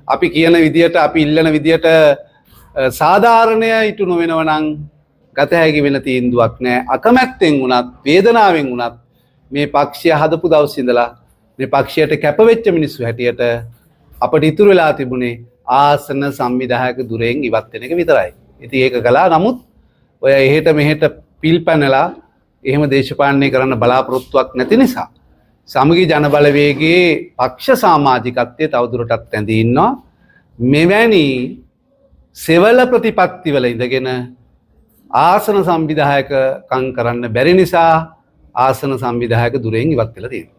අපි කියන විදියට අපි ඉල්ලන විදියට සාධාරණය ඉටු නොවෙනව නම් ගත හැකි වෙන තීන්දුවක් නෑ. අකමැත්තෙන් වුණත් වේදනාවෙන් වුණත් මේ පක්ෂය හදපු දවස් ඉඳලා මේ පක්ෂයට කැපවෙච්ච මිනිස්සු හැටියට අපිට ඉතුරු වෙලා තිබුණේ ආසන සංවිධායක දුරෙන් ඉවත් වෙන එක විතරයි. ඉතින් ඒක කළා. නමුත් ඔය එහෙට මෙහෙට පිල් පැනලා එහෙම දේශපාලනය කරන්න බලාපොරොත්තුවක් නැති නිසා සමගි ජන බලවේගයේ පක්ෂ සමාජිකත්වයේ තවදුරටත් ඇඳී ඉන්නවා. මෙවැනි සෙවල ප්‍රතිපත්තිවල ඉඳගෙන ආසන සංවිධායකකම් කරන්න බැරි නිසා ආසන සංවිධායක දුරෙන් ඉවත් වෙලා තියෙනවා.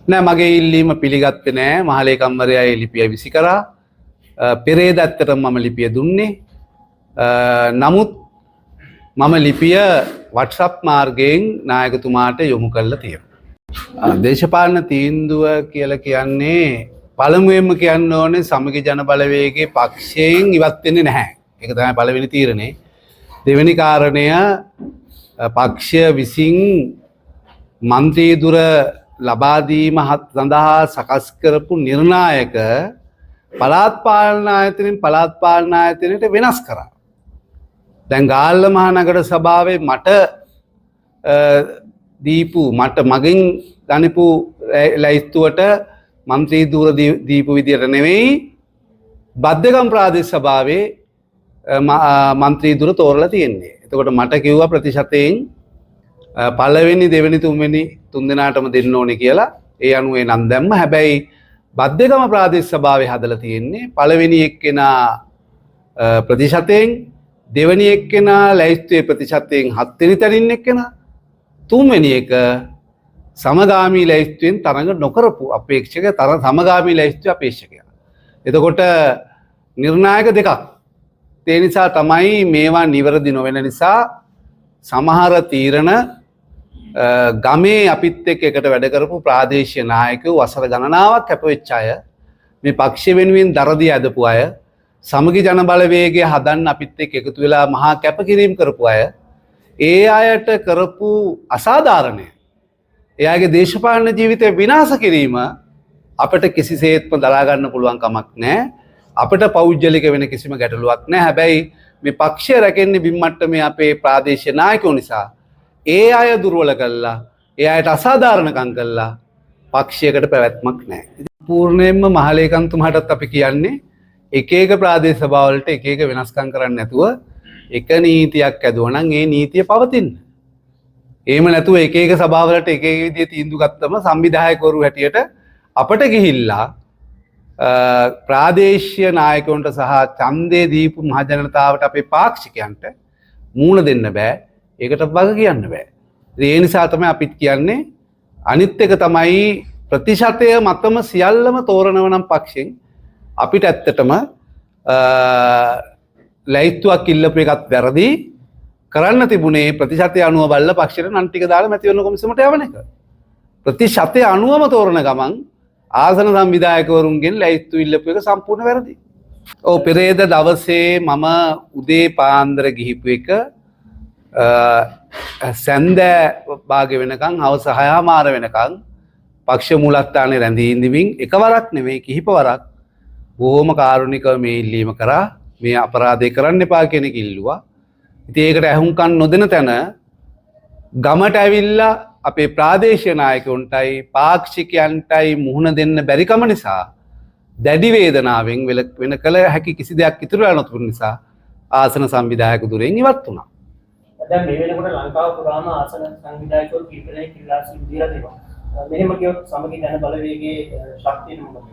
නෑ, මගේ ඉල්ලීම පිළිගත්තේ නෑ. මහලේකම්වරයා ඒ ලිපිය විසි කරා. පෙරේද ඇත්තටම මම ලිපිය දුන්නේ. නමුත් මම ලිපිය WhatsApp මාර්ගයෙන් නායකතුමාට යොමු කරලා තියෙනවා. දේශපාලන තීන්දුව කියලා කියන්නේ පළමුවෙන්ම කියන්න ඕනේ සමගි ජන බලවේගයේ පක්ෂයෙන් ඉවත් වෙන්නේ නැහැ. ඒක තමයි පළවෙනි තීරණේ. දෙවෙනි කාරණය පක්ෂය විසින් මන්ත්‍රී දුර ලබා දීම සඳහා සකස් කරපු නිර්ණායක පළාත් පාලන ආයතනෙන් පළාත් පාලන ආයතනයට වෙනස් කරා. දැන් ගාල්ල මහනගර සභාවේ මට දීපු මට මගින් ගනිපු ලැයිස්තුවට මන්ත්‍රී දුර දීපු විදියට නෙවෙයි බද්දගම් ප්‍රාදේශ සභාවේ මන්ත්‍රී දුර තෝරලා තියෙන්නේ. එතකොට මට කිව්වා ප්‍රතිශතයෙන් පළවෙනි දෙවෙනි තුන්වෙනි තුන්දෙනාටම දෙන්න ඕනේ කියලා. ඒ අනුව ඒ නම් දැම්ම. හැබැයි බද්දගම ප්‍රාදේශ සභාවේ හදලා තියෙන්නේ පළවෙනි එක්කෙනා ප්‍රතිශතයෙන්, දෙවෙනි එක්කෙනා ලැයිස්තුවේ ප්‍රතිශතයෙන් 7 වෙනි තැනින් එක්කෙනා, තුන්වෙනි එක සමගාමී ලැයිස්තුවෙන් තරඟ නොකරපු අපේක්ෂක සමගාමී ලැයිස්තුවේ අපේක්ෂකයා. එතකොට නිර්ණායක දෙකක්. ඒ නිසා තමයි මේවා නිවැරදි නොවන නිසා සමහර තීරණ ගමේ අපිත් එක්ක වැඩ කරපු ප්‍රාදේශීය නායකයෝ වසර ගණනාවක් කැපවෙච්ච අය, මේ පක්ෂ වෙනුවෙන් දරදී ඇදපු අය, සමගි ජන බලවේගය හදන්න අපිත් එක්ක එකතු වෙලා මහා කැපකිරීම කරපු අය, ඒ අයට කරපු අසාධාරණය, එයාගේ දේශපාලන ජීවිතය විනාශ කිරීම අපිට කිසිසේත්ම දරා ගන්න පුළුවන් කමක් නැහැ. අපිට පෞද්ගලික වෙන කිසිම ගැටලුවක් නැහැ. හැබැයි මේ පක්ෂය රැකෙන්නේ බිම්මට්ටමේ අපේ ප්‍රාදේශීය නායකයෝ නිසා ඒ අය දුර්වල කළා, ඒ අයට අසාධාරණකම් කළා පක්ෂයකට පැවැත්මක් නැහැ. පූර්ණයෙන්ම මහලේකම්තුමාටත් අපි කියන්නේ එක එක ප්‍රාදේශ සභාවලට එක එක වෙනස්කම් කරන්න නැතුව එක නීතියක් ඇදුවා නම් ඒ නීතිය පවතින්න. එහෙම නැතුව එක එක සභාවලට එක එක විදිහේ තීන්දුව ගත්තම සංවිධායකවරු හැටියට අපට ගිහිල්ලා ප්‍රාදේශීය නායකයන්ට සහ ඡන්දේ දීපු මහ ජනතාවට අපේ පාක්ෂිකයන්ට මූණ දෙන්න බෑ. ඒකට වග කියන්න බෑ. ඒ නිසා තමයි අපිත් කියන්නේ අනිත් එක තමයි ප්‍රතිශතය මතම සියල්ලම තෝරනව නම් පක්ෂෙන් අපිට ඇත්තටම ලැයිස්තුවක් ඉල්ලපු එකත් වැරදි. කරන්න තිබුණේ ප්‍රතිශතය අනුව බලලා පක්ෂයට නම් ටික දාලා මැතිවරණ කොමිසමට යවන එක. ප්‍රතිශතය අනුවම තෝරන ගමන් ආසන සංවිධායකවරුන්ගෙන් ලැයිස්තු ඉල්ලපු එක සම්පූර්ණ වැරදි. ඔව්, පෙරේද දවසේ මම උදේ පාන්දර ගිහිපු එක සැන්දෑ භාගය වෙනකන් හවස 6:00 වෙනකන් පක්ෂ මූලස්ථානයේ රැඳී ඉඳිමින් එකවරක් නෙවෙයි කිහිප වරක් බොහොම කාරුණිකව මේ ඉල්ලීම කරා. මේ අපරාධය කරන්න එපා කියන එක ඉල්ලුවා. ඉතින් ඒකට ඇහුම්කන් නොදෙන තැන ගමට ඇවිල්ලා අපේ ප්‍රාදේශීය නායකයන්ටයි පාක්ෂිකයන්ටයි මුහුණ දෙන්න බැරිකම නිසා දැඩි වේදනාවෙන් වෙන කළ හැකි කිසි දෙයක් ඉතුරු වෙලා නැතුව නිසා ආසන සංවිධායක දුරෙන් ඉවත් වුණා. දැන් මේ වෙනකොට ලංකාව පුරාම ආසන සංවිධායකවරු කීපදෙනෙක් ඉල්ලා සිටිනවා දෙනවා. මෙහෙම කියොත් සමගි ජන බලවේගයේ ශක්තිය මොකක්ද?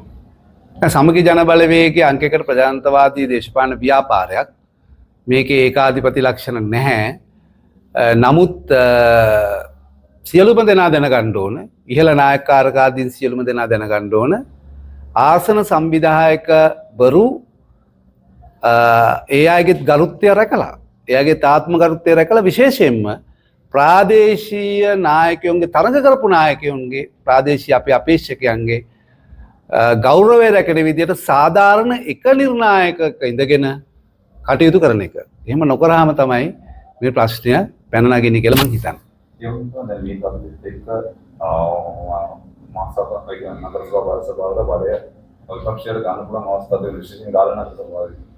සමගි ජන බලවේගයේ අංකයකට ප්‍රජාතන්ත්‍රවාදී දේශපාලන ව්‍යාපාරයක්. මේකේ ඒකාධිපති ලක්ෂණ නැහැ. නමුත් සියලුම දෙනා දැනගන්න ඕන, ඉහළ නායකකාරකාදීන් සියලුම දෙනා දැනගන්න ඕන, ආසන සංවිධායකවරු ඒ අයගේ ගරුත්වය රැකලා, එයාගේ තාත්ම ගරුත්වය රැකලා විශේෂයෙන්ම ප්‍රාදේශීය නායකයන්ගේ තරඟ කරපු නායකයන්ගේ ප්‍රාදේශීය අපේ අපේක්ෂකයන්ගේ ගෞරවය රැකෙන විදිහට සාධාරණ එක නිර්ණායකක ඉඳගෙන කටයුතු කරන එක. එහෙම නොකරාම තමයි මේ ප්‍රශ්නය පැන නගින්නේ කියලා මම හිතන්නේ. මාසාවක් කියන නගර සභාවට බලය විපක්ෂයට ගන්න පුළුවන් අවස්ථාව දෙන විශේෂයෙන් ගාලා නගර සභාවේ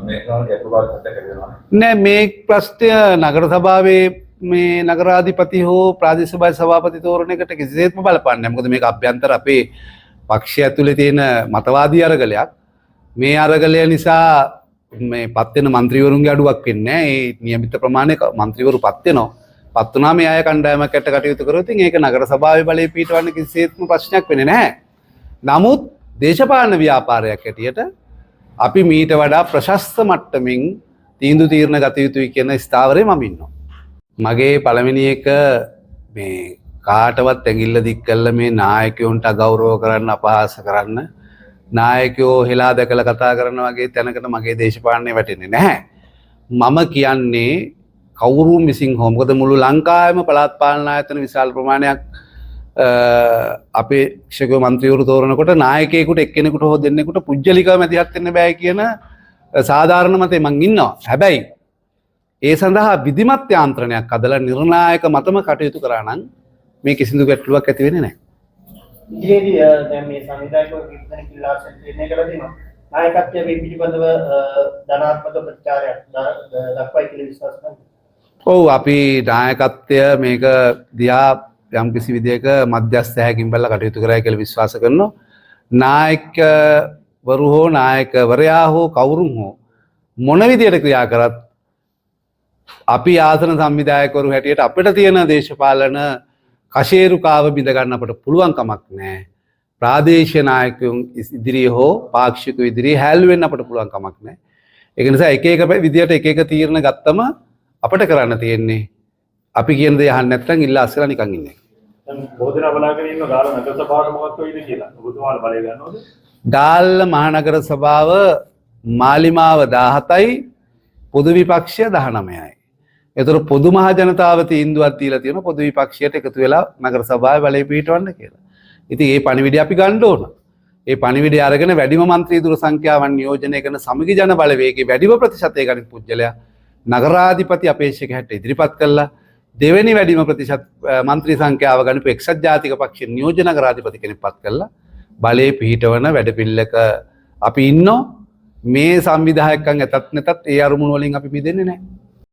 මේක ගැටලුවක් ඇතිවෙනවා. නෑ මේ ප්‍රශ්නය නගර සභාවේ මේ නගරාධිපති හෝ ප්‍රාදේශීය සභාවේ සභාපති තෝරන එකට කිසිසේත්ම බලපාන්නේ නැහැ. මොකද මේක අභ්‍යන්තර අපේ පක්ෂය ඇතුලේ තියෙන මතවාදී අරගලයක්. මේ අරගලය නිසා මේ පත් වෙන മന്ത്രിවරුන්ගේ අඩුවක් වෙන්නේ නැහැ. ඒ නියමිත ප්‍රමාණයක മന്ത്രിවරු පත් වෙනවා. පත් වුණාම මේ අය කණ්ඩායමක් ඇට කටයුතු කරොත් ඒක නගර සභාවේ බලය පිටවන්න කිසිසේත්ම ප්‍රශ්නයක් වෙන්නේ නැහැ. නමුත් දේශපාලන ව්‍යාපාරයක් ඇටියට අපි මීට වඩා ප්‍රශස්ත මට්ටමින් තීන්දුව තීරණ ගත යුතුයි කියන ස්ථාවරේ මම ඉන්නවා. මගේ පළවෙනි එක මේ කාටවත් ඇඟිල්ල දික් කළා මේ නායකයන්ට අගෞරව කරන්න අපහාස කරන්න නායකයෝ හෙලා දැකලා කතා කරන වගේ තැනකට මගේ දේශපාලනය වැටෙන්නේ නැහැ. මම කියන්නේ කවුරුන් විසින් හෝ මොකද මුළු ලංකාවේම පළාත් පාලන ආයතන විශාල ප්‍රමාණයක් අපේ ශික්ෂක මන්ත්‍රීවරු තෝරනකොට නායකයෙකුට එක්කෙනෙකුට හෝ දෙන්නෙකුට පුජ්‍යලිකව මැදිහත් වෙන්න බෑ කියන සාධාරණ මතේ මං ඉන්නවා. හැබැයි ඒ සඳහා විධිමත් යාන්ත්‍රණයක් අදලා නිර්ණායක මතම කටයුතු කරා නම් මේ කිසිදු ගැටලුවක් ඇති වෙන්නේ නැහැ. ඉතින් දැන් මේ සංවිධායකව කිප්පෙනෙක් ඉල්ලා සැලසෙන්නේ කියලා දෙනවා. නායකත්වයේ මේ පිළිබඳව ධනාත්මක ප්‍රචාරයක් දක්වයි කියලා විශ්වාස කරනවා. ඔව් අපි නායකත්වය මේක දිහා යම් කිසි විදියක මධ්‍යස්ථ හැකින් බලලා කටයුතු කරයි කියලා විශ්වාස කරනවා. නායකවරු හෝ නායකවරයා හෝ කවුරුන් හෝ මොන විදියට ක්‍රියා කරත් අපි ආසන සංවිධායකවරු හැටියට අපිට තියෙන දේශපාලන කශේරුකාව බිඳ ගන්න අපට පුළුවන් කමක් නැහැ. ප්‍රාදේශීය නායකයන් ඉදිරියේ හෝ පාක්ෂික ඉදිරියේ හැල් වෙන්න අපට පුළුවන් කමක් නැහැ. ඒක නිසා එක එක විදියට එක එක තීරණ ගත්තම අපට කරන්න තියෙන්නේ අපි කියන දේ අහන්න නැත්නම් ඉල්ල අස්සලා නිකන් ඉන්නේ. දැන් බෝධින බලාගෙන ඉන්න ගාල නගර සභාවට මොකක්ද වෙයිද කියලා ඔබතුමාලා බලය ගන්නවද? ඩාල්ල මහනගර සභාව මාලිමාව 17යි පොදු විපක්ෂය 19යි. ඒතර පොදු මහ ජනතාව තීන්දුවක් දීලා තියෙනවා පොදු විපක්ෂයට එකතු වෙලා නගර සභාවේ බලය පිහිටවන්න කියලා. ඉතින් ඒ පණිවිඩය අපි ගන්න ඕන. ඒ පණිවිඩය අරගෙන වැඩිම മന്ത്രി දුර සංඛ්‍යාවන් නියෝජනය කරන සමගි ජන බලවේගයේ වැඩිම ප්‍රතිශතය ගන්න පුජ්‍යලයා නගරාධිපති අපේක්ෂක හැට ඉදිරිපත් කළා. දෙවෙනි වැඩිම ප්‍රතිශත മന്ത്രി සංඛ්‍යාව ගන්නපු එක්සත් ජාතික පක්ෂ නියෝජන නගරාධිපති කෙනෙක් පත් කළා. බලයේ පිහිටවන වැඩපිළිවෙලක අපි ඉන්නෝ මේ සංවිධායකයන් ඇතත් නැතත් ඒ අරමුණු වලින් අපි මිදෙන්නේ නැහැ.